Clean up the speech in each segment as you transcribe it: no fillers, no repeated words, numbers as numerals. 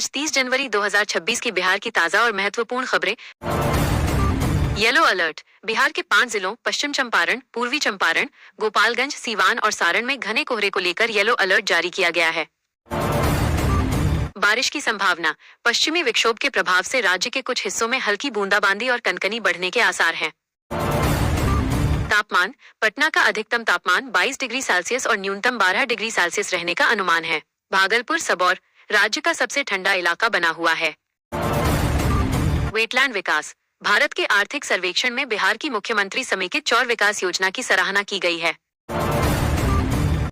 आज 30 जनवरी 2026 की बिहार की ताजा और महत्वपूर्ण खबरें। Yellow alert. बिहार के 5 जिलों पश्चिम चंपारण, पूर्वी चंपारण, गोपालगंज, सीवान और सारण में घने कोहरे को लेकर येलो अलर्ट जारी किया गया है। बारिश की संभावना। पश्चिमी विक्षोभ के प्रभाव से राज्य के कुछ हिस्सों में हल्की बूंदाबांदी और कनकनी बढ़ने के आसार हैं। तापमान। पटना का अधिकतम तापमान 22 डिग्री सेल्सियस और न्यूनतम 12 डिग्री सेल्सियस रहने का अनुमान है। भागलपुर सबौर राज्य का सबसे ठंडा इलाका बना हुआ है। वेटलैंड विकास। भारत के आर्थिक सर्वेक्षण में बिहार की मुख्यमंत्री समेकित चौर विकास योजना की सराहना की गई है।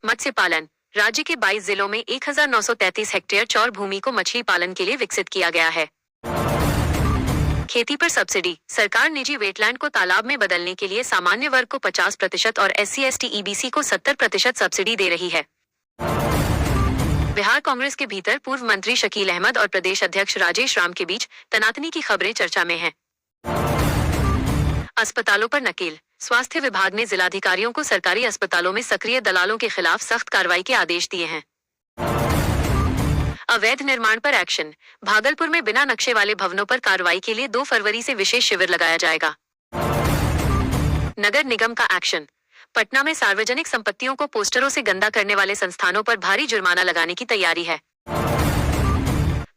मत्स्य पालन। राज्य के 22 जिलों में 1933 हेक्टेयर चौर भूमि को मछली पालन के लिए विकसित किया गया है। खेती पर सब्सिडी। सरकार निजी वेटलैंड को तालाब में बदलने के लिए सामान्य वर्ग को 50% और SC/ST EBC को 70% सब्सिडी दे रही है। बिहार कांग्रेस के भीतर पूर्व मंत्री शकील अहमद और प्रदेश अध्यक्ष राजेश राम के बीच तनातनी की खबरें चर्चा में हैं। अस्पतालों पर नकेल। स्वास्थ्य विभाग ने जिलाधिकारियों को सरकारी अस्पतालों में सक्रिय दलालों के खिलाफ सख्त कार्रवाई के आदेश दिए हैं। अवैध निर्माण पर एक्शन। भागलपुर में बिना नक्शे वाले भवनों पर कार्रवाई के लिए 2 फरवरी से विशेष शिविर लगाया जाएगा। नगर निगम का एक्शन। पटना में सार्वजनिक संपत्तियों को पोस्टरों से गंदा करने वाले संस्थानों पर भारी जुर्माना लगाने की तैयारी है।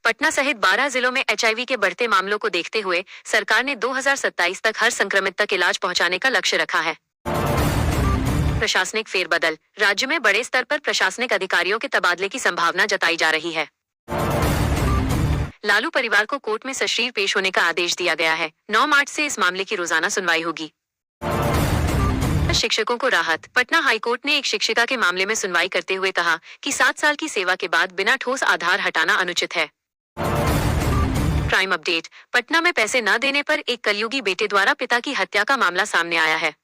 पटना सहित 12 जिलों में HIV के बढ़ते मामलों को देखते हुए सरकार ने 2027 तक हर संक्रमित तक इलाज पहुंचाने का लक्ष्य रखा है। प्रशासनिक फेरबदल। राज्य में बड़े स्तर पर प्रशासनिक अधिकारियों के तबादले की संभावना जताई जा रही है। लालू परिवार को कोर्ट में सशरीर पेश होने का आदेश दिया गया है। 9 मार्च से इस मामले की रोजाना सुनवाई होगी। शिक्षकों को राहत। पटना हाईकोर्ट ने एक शिक्षिका के मामले में सुनवाई करते हुए कहा कि 7 साल की सेवा के बाद बिना ठोस आधार हटाना अनुचित है। Crime update. पटना में पैसे न देने पर एक कलयुगी बेटे द्वारा पिता की हत्या का मामला सामने आया है।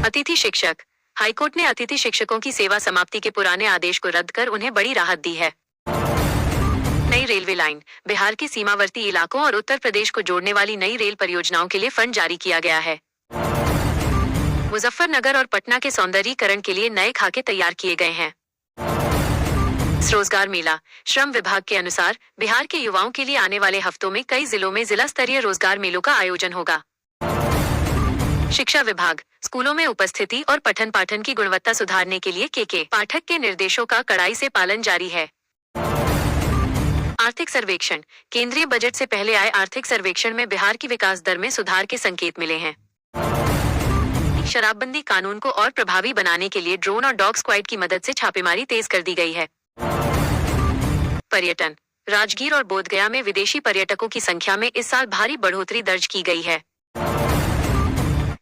अतिथि शिक्षक। हाईकोर्ट ने अतिथि शिक्षकों की सेवा समाप्ति के पुराने आदेश को रद्द कर उन्हें बड़ी राहत दी है। नई रेलवे लाइन। बिहार के सीमावर्ती इलाकों और उत्तर प्रदेश को जोड़ने वाली नई रेल परियोजनाओं के लिए फंड जारी किया गया है। मुजफ्फरनगर और पटना के सौंदर्यीकरण के लिए नए खाके तैयार किए गए हैं। रोजगार मेला। श्रम विभाग के अनुसार बिहार के युवाओं के लिए आने वाले हफ्तों में कई जिलों में जिला स्तरीय रोजगार मेलों का आयोजन होगा। शिक्षा विभाग। स्कूलों में उपस्थिति और पठन पाठन की गुणवत्ता सुधारने के लिए के पाठक के निर्देशों का कड़ाई से पालन जारी है। आर्थिक सर्वेक्षण। केंद्रीय बजट से पहले आए आर्थिक सर्वेक्षण में बिहार की विकास दर में सुधार के संकेत मिले हैं। शराबबंदी कानून को और प्रभावी बनाने के लिए ड्रोन और डॉग स्क्वाड की मदद से छापेमारी तेज कर दी गई है। पर्यटन। राजगीर और बोधगया में विदेशी पर्यटकों की संख्या में इस साल भारी बढ़ोतरी दर्ज की गई है।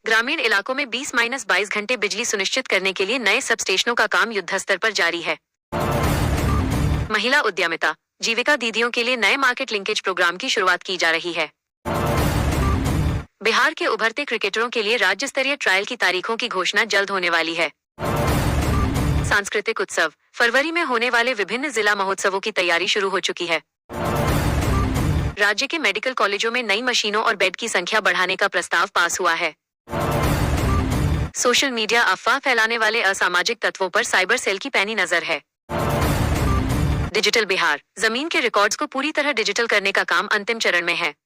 ग्रामीण इलाकों में 20-22 घंटे बिजली सुनिश्चित करने के लिए नए सबस्टेशनों का काम युद्धस्तर पर जारी है। महिला उद्यमिता। जीविका दीदियों के लिए नए मार्केट लिंकेज प्रोग्राम की शुरुआत की जा रही है। बिहार के उभरते क्रिकेटरों के लिए राज्य स्तरीय ट्रायल की तारीखों की घोषणा जल्द होने वाली है। सांस्कृतिक उत्सव। फरवरी में होने वाले विभिन्न जिला महोत्सवों की तैयारी शुरू हो चुकी है। राज्य के मेडिकल कॉलेजों में नई मशीनों और बेड की संख्या बढ़ाने का प्रस्ताव पास हुआ है। Social media. अफवाह फैलाने वाले असामाजिक तत्वों पर साइबर सेल की पैनी नजर है। डिजिटल बिहार। जमीन के रिकॉर्ड्स को पूरी तरह डिजिटल करने का काम अंतिम चरण में है।